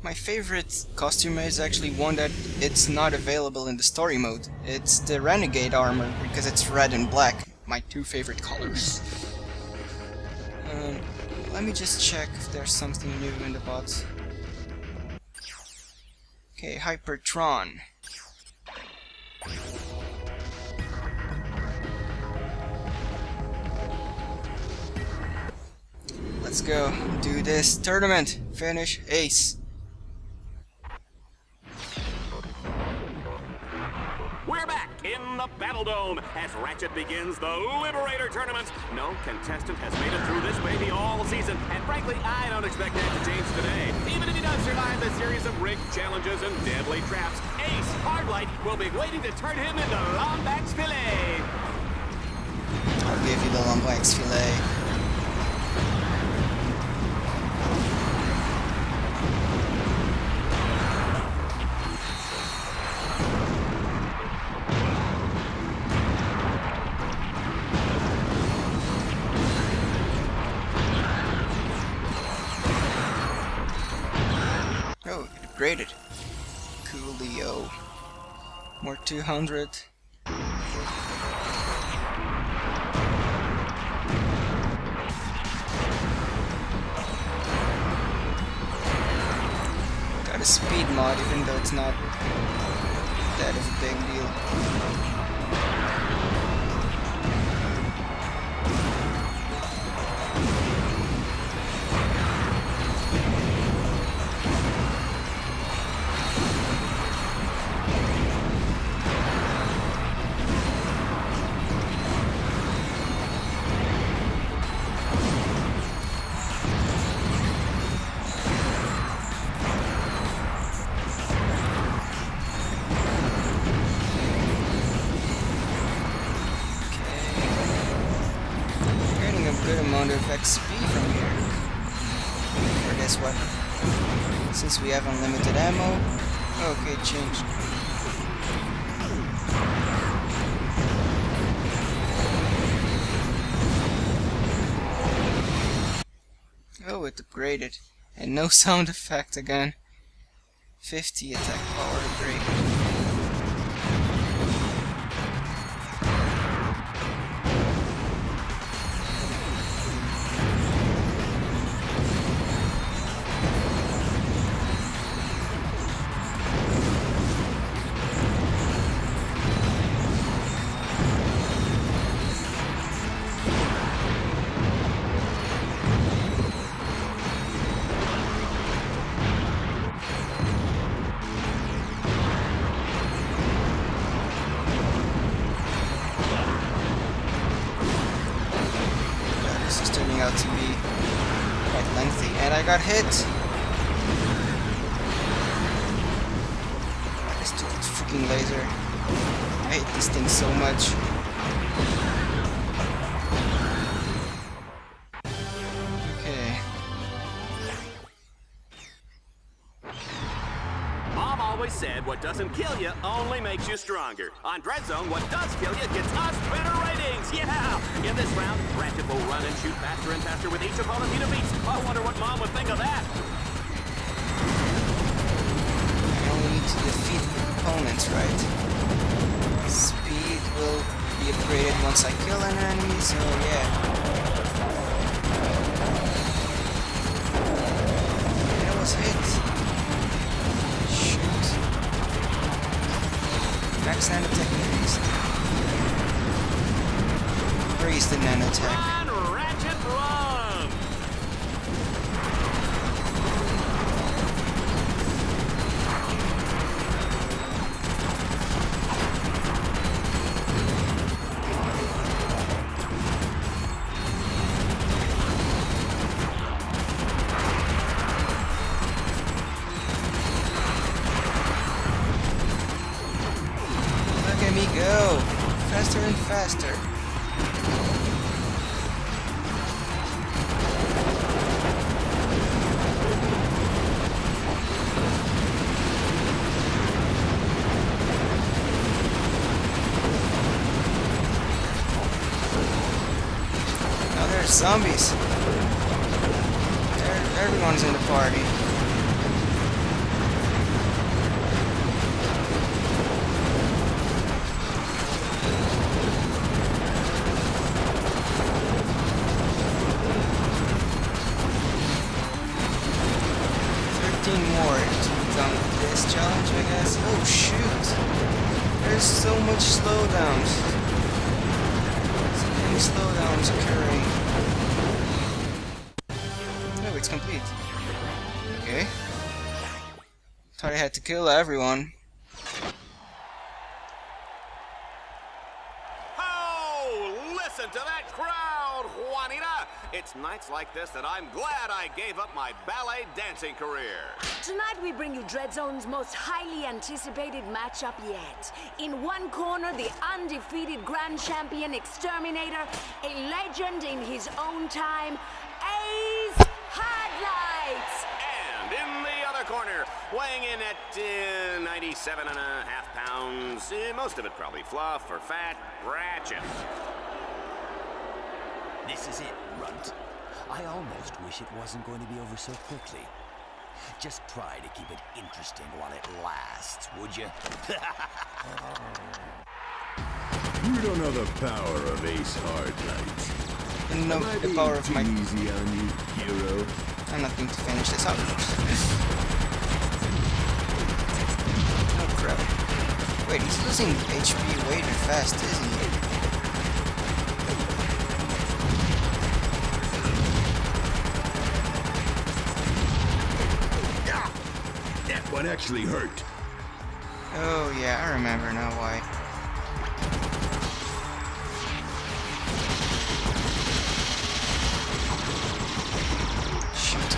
My favorite costume is actually one that it's not available in the story mode. It's the Renegade armor, because it's red and black, my two favorite colors. Let me just check if there's something new in the bots. Okay, Hypertron. Let's go do this tournament. Finish ace. We're back in the Battle Dome as Ratchet begins the Liberator tournament. No contestant has made it through this baby all season, and frankly, I don't expect that to change today. Even if he does survive the series of rigged challenges and deadly traps, Ace Hardlight will be waiting to turn him into Lombax Filet. I'll give you the Lombax Filet. Oh, upgraded. Coolio. More 200. Got a speed mod, even though it's not that of a big deal. Good amount of XP from here for this weapon, since we have unlimited ammo. Okay, changed. Oh, it upgraded, and no sound effect again. 50 attack power upgrade. Out to be quite lengthy, and I got hit. This stupid freaking laser. I hate this thing so much. Okay. Mom always said what doesn't kill you only makes you stronger. On Dread Zone, what does kill you gets us better ratings. Yeah! In this round, Ratchet will run and shoot faster and faster with each opponent he defeats. I wonder what Mom would think of that. I only need to defeat the opponents, right? Speed will be upgraded once I kill an enemy, so yeah. I was hit. Shoot. Max nanotech increased. Raise the nanotech. Run, Ratchet, run! Look at me go! Faster and faster. Zombies. Everyone's in the party. more to done this challenge, I guess. Oh shoot! There's so much slowdowns. So many slowdowns occurring. Oh, it's complete. Okay. Thought I had to kill everyone. Oh, listen to that crowd, Juanita! It's nights like this that I'm glad I gave up my ballet dancing career. Tonight we bring you Dreadzone's most highly anticipated matchup yet. In one corner, the undefeated Grand Champion Exterminator, a legend in his own time, Ace Headlights! And in the other corner, weighing in at 97.5 pounds, most of it probably fluff or fat, Ratchet. This is it, Runt. I almost wish it wasn't going to be over so quickly. Just try to keep it interesting while it lasts, would you? You don't know the power of Ace Hardlight. And no, the power of my... Easy on you, hero. I'm not going to finish this up. Oh crap. Wait, he's losing HP way too fast, isn't he? That one actually hurt. Oh yeah, I remember now why. Shoot.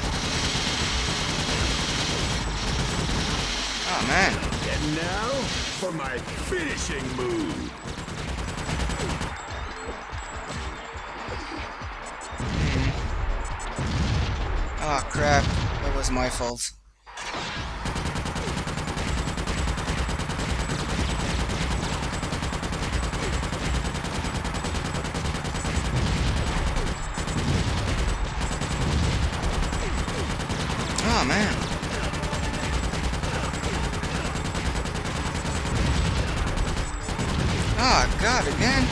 Oh man. And now for my finishing move. Oh crap, that was my fault. Oh man. Oh god, again?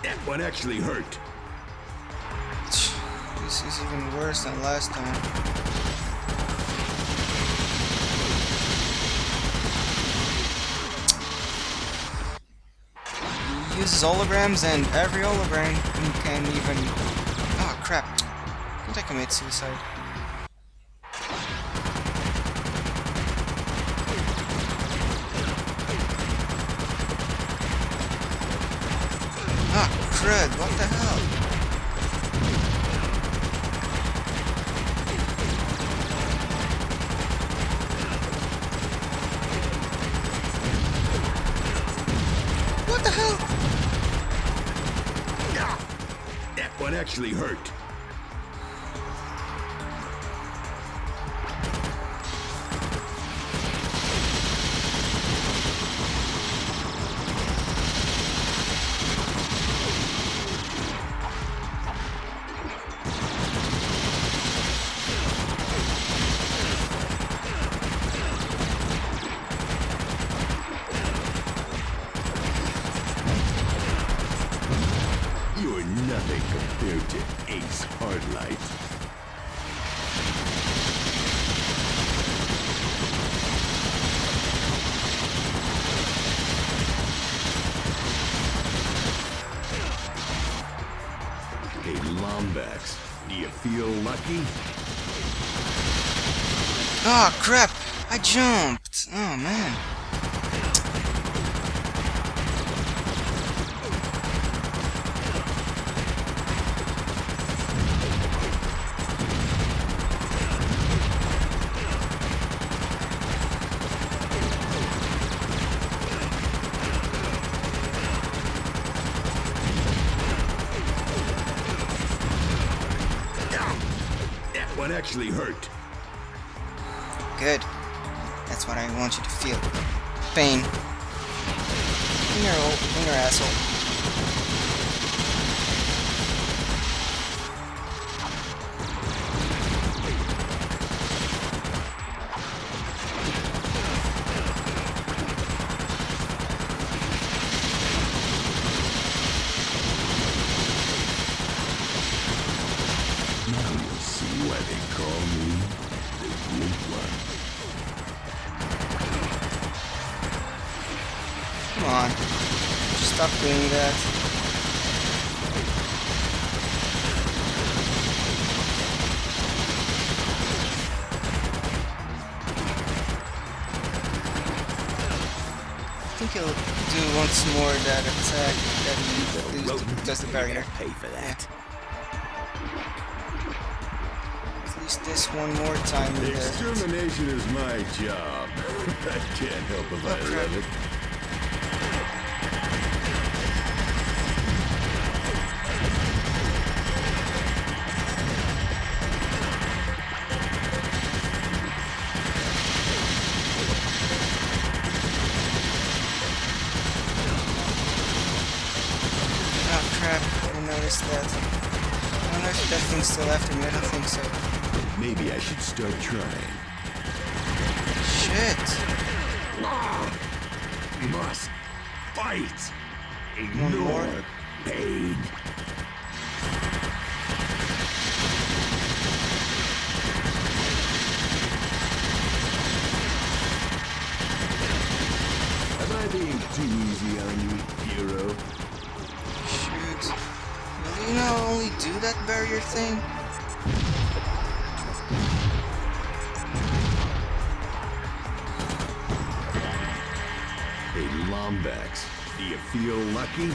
That one actually hurt. This is even worse than last time. He uses holograms and every hologram can even... Oh crap. Did I commit suicide? Ah, crud, what the hell? What the hell? That one actually hurt. You're nothing compared to Ace Hardlight. Hey, Lombax, do you feel lucky? Oh crap! I jumped! Oh man. That one actually hurt. Good. That's what I want you to feel. Pain. In your asshole. Now you'll see why they call me doing that. I think he'll do once more that attack that does the barrier. Pay for that. At least this one more time in there. Extermination is my job. I can't help if I love it. Oh crap, I noticed that. I don't know if that thing's still after me, I don't think so. Maybe I should start trying. Shit! Must fight. One more. Ignore pain. Am I being too easy on you, hero? Shoot. Will you not only do that barrier thing? Hey, Lombax, do you feel lucky?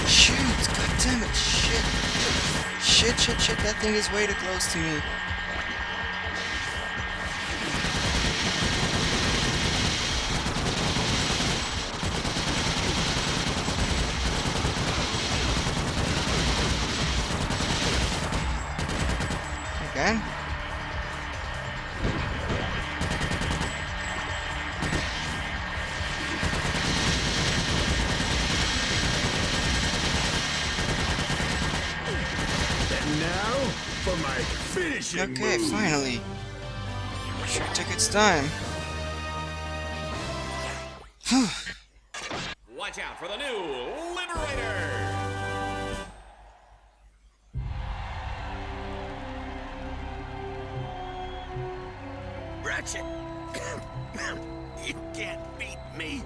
Shoot! God damn it! Shit! Shit! That thing is way too close to me. Again? And now for my finishing Okay, move. finally. Sure took its time. Watch out for the new Liberator! Ratchet! You can't beat me.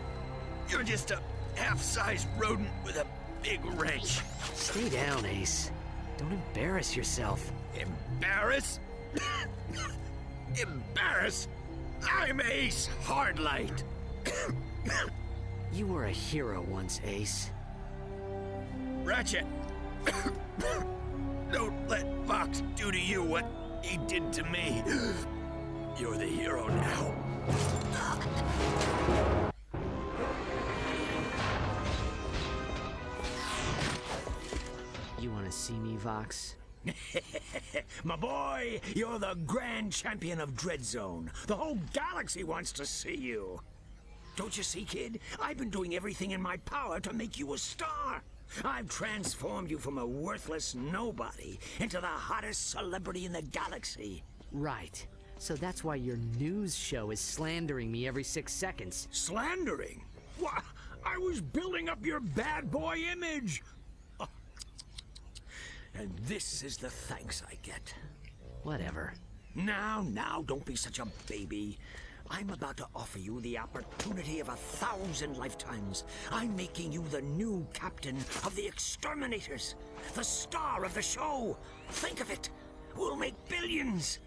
You're just a half-sized rodent with a big wrench. Stay down, Ace. Don't embarrass yourself. Embarrass? Embarrass? I'm Ace Hardlight. You were a hero once, Ace. Ratchet, don't let Fox do to you what he did to me. You're the hero now. You want to see me, Vox? My boy, you're the grand champion of Dread Zone. The whole galaxy wants to see you. Don't you see, kid? I've been doing everything in my power to make you a star. I've transformed you from a worthless nobody into the hottest celebrity in the galaxy. Right. So that's why your news show is slandering me every 6 seconds. Slandering? Why, I was building up your bad boy image. Oh. And this is the thanks I get. Whatever. Now, don't be such a baby. I'm about to offer you the opportunity of 1,000 lifetimes. I'm making you the new captain of the Exterminators, the star of the show. Think of it. We'll make billions.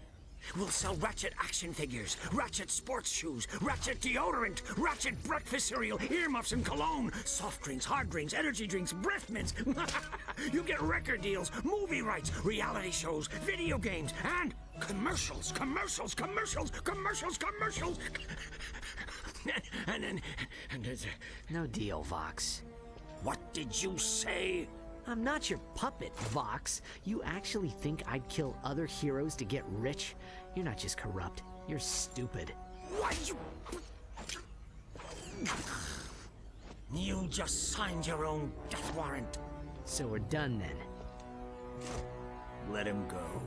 We'll sell Ratchet action figures, Ratchet sports shoes, Ratchet deodorant, Ratchet breakfast cereal, earmuffs and cologne, soft drinks, hard drinks, energy drinks, breath mints. You get record deals, movie rights, reality shows, video games, and commercials. and No deal, Vox. what did you say? I'm not your puppet, Vox. You actually think I'd kill other heroes to get rich? You're not just corrupt, you're stupid. What you just signed your own death warrant. So we're done then. Let him go.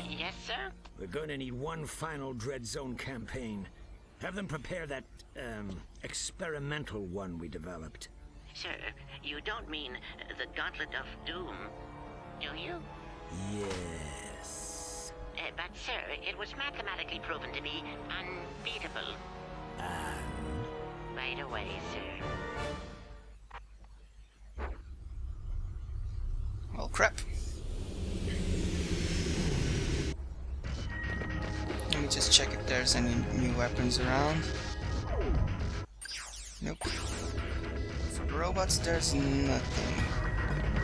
Yes, sir? We're going to need one final Dread Zone campaign. Have them prepare that, experimental one we developed. Sir, you don't mean the Gauntlet of Doom, do you? Yes. Sir, it was mathematically proven to be unbeatable. Right away, sir. Well, crap. Let me just check if there's any new weapons around. Nope. For the robots, there's nothing.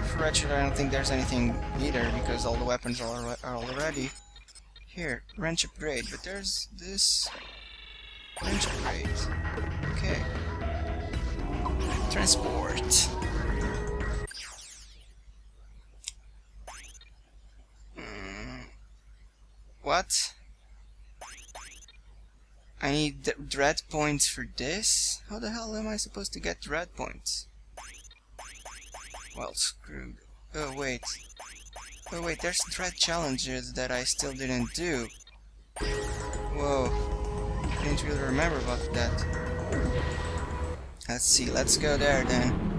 For Ratchet, I don't think there's anything either, because all the weapons are already here. Wrench upgrade, but there's this wrench upgrade. Okay. Transport. What? I need the dread points for this? How the hell am I supposed to get dread points? Well, screwed. Oh wait, there's dread challenges that I still didn't do. Whoa, didn't really remember about that. Let's see, let's go there then.